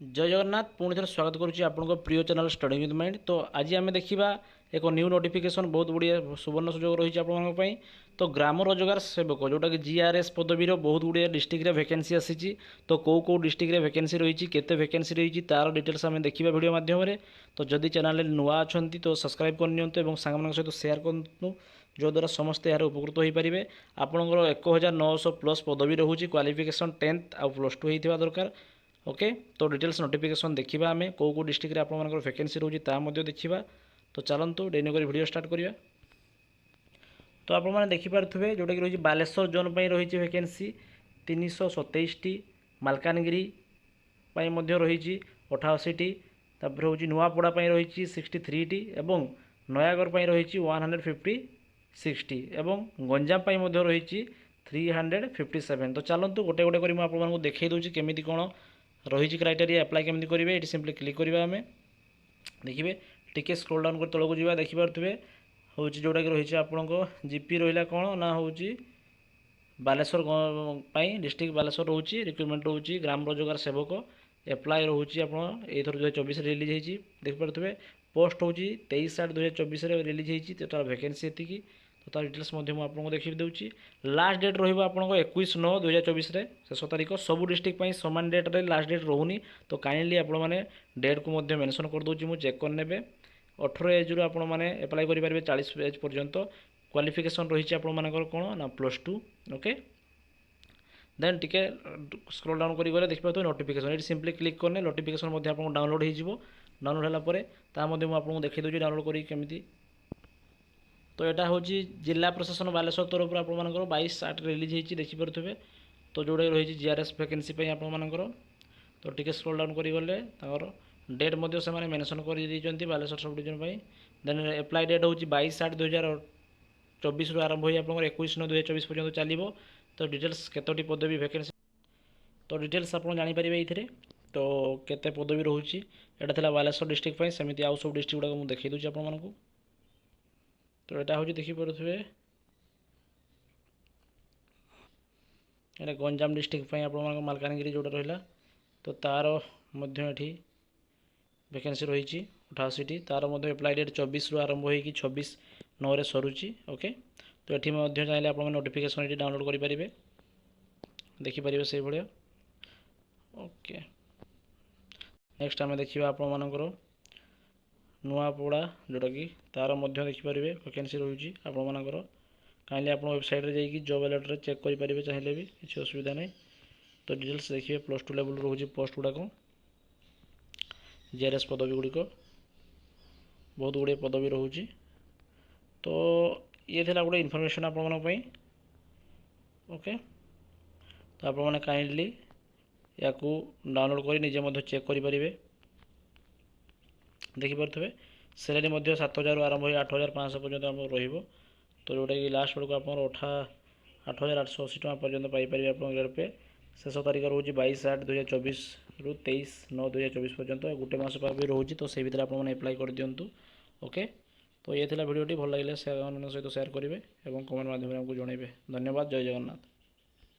जय जगन्नाथ पुणी थे स्वागत करुच्ची आपको प्रिय चैनल स्टडी विथ माइंड। तो आज आम देखा एक न्यू नोटिफिकेशन बहुत गुड़िया सुवर्ण सुजोग रही है। तो ग्राम रोजगार सेवक जोटा कि जीआरएस पदवी बहुत गुड़िया डिस्ट्रिक्ट वैकेंसी आसी। तो कौ डिस्ट्रिक्ट वैकेंसी रही केते वैकेंसी रही तार डिटेल्स आम देखा वीडियो माध्यम। तो जदि चैनल नुआ अच्छा तो सब्सक्राइब करनी सांग सहित सेयार करूँ जो द्वारा समस्ते यार उपकृत हो पारे। आपंकर 1900 प्लस पदवी रोचे क्वालिफिकेशन 10th आउ +2 होता दरकार। ओके तो डिटेल्स नोटिफिकेशन देखा आम कौ डिस्ट्रिक्ट आप वैकेंसी रोचे देखा। तो चलतु डेरी कर वीडियो स्टार्ट करवा। तो आपने देखिपे जोटा कि रही बालेश्वर जोन पर रही वैकेंसी 327टी, मालकानगिरी रही 88टी, तापर हूँ नुआपड़ा रही 63टी और नयागढ़ रही 156टी और गंजाम रही 357। तो चलतु गोटे गोटे कर आपको देखई दूसरी केमी कौन रही क्राइटेरिया एप्लाई केमी करेंगे। ये सिंपली क्लिक करवा आम देखिए टिके स्क्रोल डाउन कर तौक जा देखिपे हूँ जोटा कि रही आपको जीपी रहा कौन ना हूँ बालेश्वर डिस्ट्रिक्ट बालेश्वर रोचे रिक्रुटमेंट रोचे ग्राम रोजगार सेवक एप्लाई रोचे आप 2024 रिलीज होती देखिपे पोस्ट हूँ 23/8/2024 रिलीज होती। टोटाल वैकेंसी एति तो तार डिटेल्स आपको देखी दूसरी। लास्ट डेट रहा आपको 21/9/2024 शेष तारीख सबू डिस्ट्रिक्ट सामान डेट्रे लास्ट डेट रोनी। तो काइंडली आपने डेट को मेंशन कर दूसरी मुझे चेक करने 18 एज रू आपने एप्लाई करेंगे 40 एज पर्यंत। क्वालिफिकेशन रही आपर कौन ना +2। ओके देन टिके स्क्रोल डाउन करी गले देखिए नोटिफिकेशन ये सिंपली क्लिक करने नोटिफिकेशन आपको डाउनलोड हो डाउनलोड होगापर आपको देखी दूसरी डाउनलोड करी। तो यहाँ हूँ जिला प्रशासन बालेश्वर तरफ आपर 22/8 रिलीज होती देखिपे। तो जोड़ा रही जीआरएस वैकेंसी आपर तो टिके स्क्रोल डाउन करी गले डेट से मेंशन कर Baleshwar sub division. Then apply date हूँ 22/8/2024 आरंभ हो आप 21/9/2024 पर्यटन चलो। तो डिटेल्स केतोटी पदवी वैकेंसी तो डिटेल्स आप जापर ये। तो केते पदवी रोचे यहाँ था बालेश्वर डिस्ट्रिक्ट सेमती आउ सब डिस्ट्रिक्ट गुड़ाक मुझे देखी दूसरी आपको। तो यहाँ हूँ देखिपे ये गंजाम डिस्ट्रिक्ट आप मालकानगिरी जोटा रहा तो तार ये वैकेंसी रही 88टी तार एप्लाई डेट 24 आरंभ हो 26/9 सरुची। ओके तो ये चाहिए आप नोटिफिकेशन ये डाउनलोड करेंगे देखिपारे से भाया। ओके नेक्स्ट आम देखा आपर नुआपड़ा जोटा कि तार देखिपारे वैकेंसी रही आपर काइंडली आप वेबसाइट रे जाइए जॉब अलर्ट चेक करेंगे चाहिए भी किसी असुविधा नहीं। तो डिटेल्स देखिए +2 लेवल रोचे पोस्ट गुड़ाक जीआरएस पदवी गुड़िक बहुत गुड़े पदवी रोचे। तो ये थी गोटे इनफर्मेशन आपण। ओके तो आपने काइंडली या डाउनलोड कर निजे चेक करेंगे देखिपे सैलरी 7,000 आरंभ हो 8,500 पर्यटन आम रो। तो जोटा कि लास्ट बेलू आप 8,880 टका पर्यटन पाइपर आप ग्रेड पे। शेष तारीख रोचे 22/8/2024 रु 23/9/2024 पर्यंत गोटे मस भी रोचे। तो से भर आपने एप्लाई कर दिंतु। ओके तो ये भिडियोटी भल लगे सहित सेयार करेंगे और कमेंट माध्यम हमको जनइबे। धन्यवाद। जय जगन्नाथ।